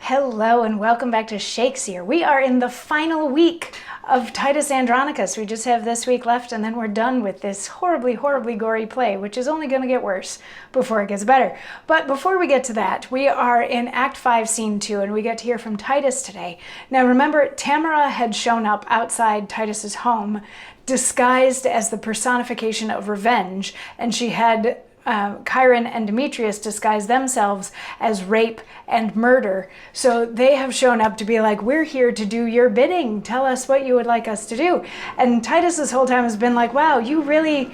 Hello and welcome back to Shakesyear. We are in the final week of Titus Andronicus. We just have this week left and then we're done with this horribly, horribly gory play, which is only going to get worse before it gets better. But before we get to that, we are in Act 5, Scene 2, and we get to hear from Titus today. Now remember, Tamara had shown up outside Titus's home disguised as the personification of revenge, and she had Chiron and Demetrius disguise themselves as rape and murder. So they have shown up to be like, we're here to do your bidding. Tell us what you would like us to do. And Titus this whole time has been like, wow, you really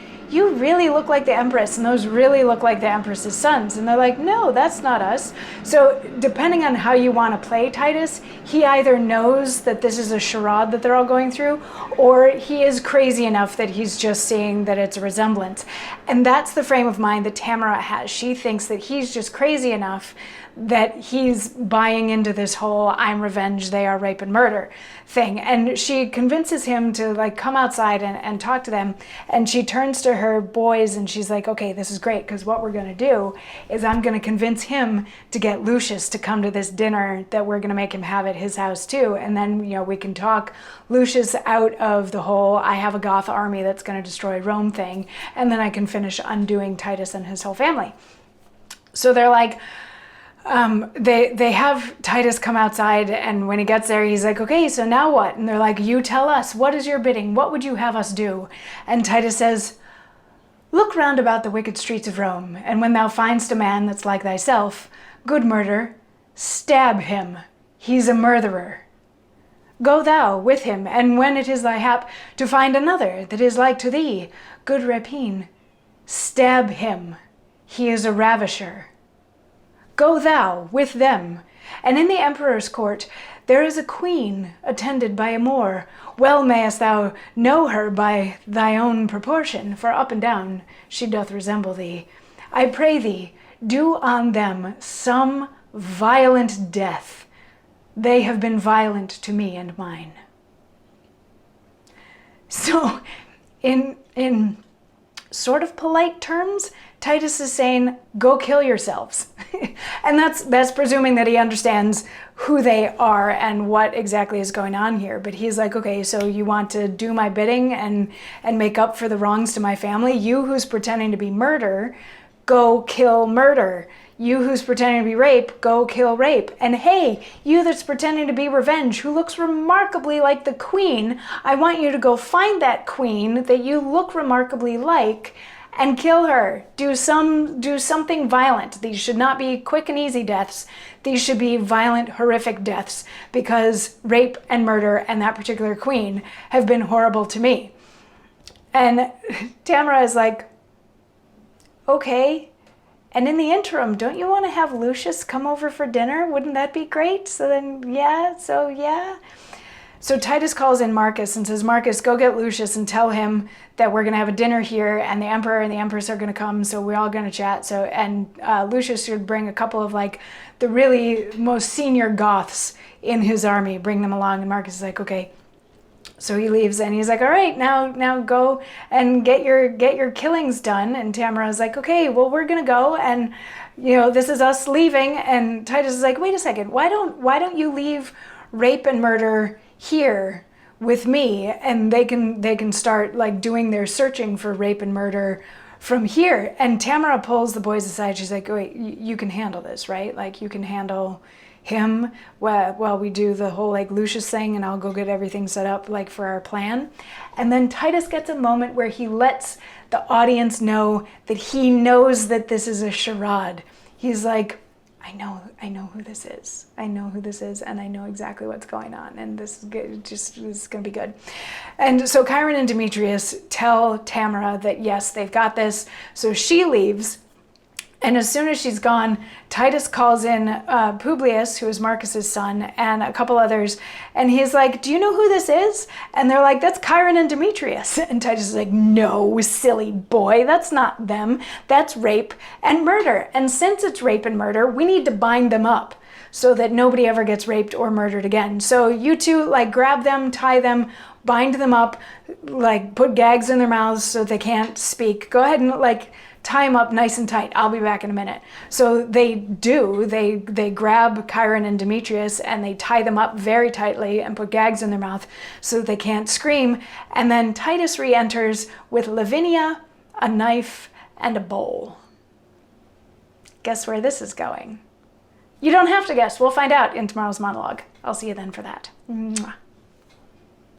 look like the Empress, and those really look like the Empress's sons. And they're like, no, that's not us. So depending on how you want to play Titus, he either knows that this is a charade that they're all going through, or he is crazy enough that he's just seeing that it's a resemblance. And that's the frame of mind that Tamara has. She thinks that he's just crazy enough that he's buying into this whole I'm revenge, they are rape and murder thing. And she convinces him to like come outside and talk to them. And she turns to her boys and she's like, okay, this is great, because what we're going to do is I'm going to convince him to get Lucius to come to this dinner that we're going to make him have at his house too. And then, you know, we can talk Lucius out of the whole I have a Goth army that's going to destroy Rome thing. And then I can finish undoing Titus and his whole family. So they're like, they have Titus come outside, and when he gets there, he's like, okay, so now what? And they're like, you tell us, what is your bidding? What would you have us do? And Titus says, look round about the wicked streets of Rome, and when thou find'st a man that's like thyself, good murder, stab him. He's a murderer. Go thou with him, and when it is thy hap to find another that is like to thee, good rapine, stab him. He is a ravisher. Go thou with them, and in the emperor's court there is a queen attended by a Moor. Well mayest thou know her by thy own proportion, for up and down she doth resemble thee. I pray thee, do on them some violent death. They have been violent to me and mine. So, in sort of polite terms, Titus is saying, go kill yourselves. And that's presuming that he understands who they are and what exactly is going on here. But he's like, okay, so you want to do my bidding and make up for the wrongs to my family? You who's pretending to be murder, go kill murder. You who's pretending to be rape, go kill rape. And hey, you that's pretending to be revenge, who looks remarkably like the queen, I want you to go find that queen that you look remarkably like and kill her. Do something violent. These should not be quick and easy deaths. These should be violent, horrific deaths, because rape and murder and that particular queen have been horrible to me. And Tamara is like, okay. And in the interim, don't you want to have Lucius come over for dinner? Wouldn't that be great? So then, yeah. So Titus calls in Marcus and says, Marcus, go get Lucius and tell him that we're going to have a dinner here, and the emperor and the empress are going to come, so we're all going to chat. So, and Lucius should bring a couple of like the really most senior Goths in his army, bring them along. And Marcus is like, okay. So he leaves and he's like, all right, now go and get your killings done. And Tamara's like, okay, well, we're going to go, and you know, this is us leaving. And Titus is like, wait a second, why don't you leave rape and murder here with me, and they can start like doing their searching for rape and murder from here. And Tamara pulls the boys aside. She's like, wait, you can handle this, right? Like, you can handle him while we do the whole like Lucius thing, and I'll go get everything set up like for our plan. And then Titus gets a moment where he lets the audience know that he knows that this is a charade. He's like, I know who this is. I know who this is, and I know exactly what's going on, and this is good. This is going to be good. And so Chiron and Demetrius tell Tamara that yes, they've got this. So she leaves, and as soon as she's gone, Titus calls in Publius, who is Marcus's son, and a couple others, and he's like, do you know who this is? And they're like, that's Chiron and Demetrius. And Titus is like, no, silly boy, that's not them. That's rape and murder. And since it's rape and murder, we need to bind them up so that nobody ever gets raped or murdered again. So you two, like, grab them, tie them, bind them up, like, put gags in their mouths so they can't speak. Go ahead and, like, tie him up nice and tight. I'll be back in a minute. So they do. They grab Chiron and Demetrius and they tie them up very tightly and put gags in their mouth so that they can't scream. And then Titus re-enters with Lavinia, a knife, and a bowl. Guess where this is going? You don't have to guess. We'll find out in tomorrow's monologue. I'll see you then for that. Mwah.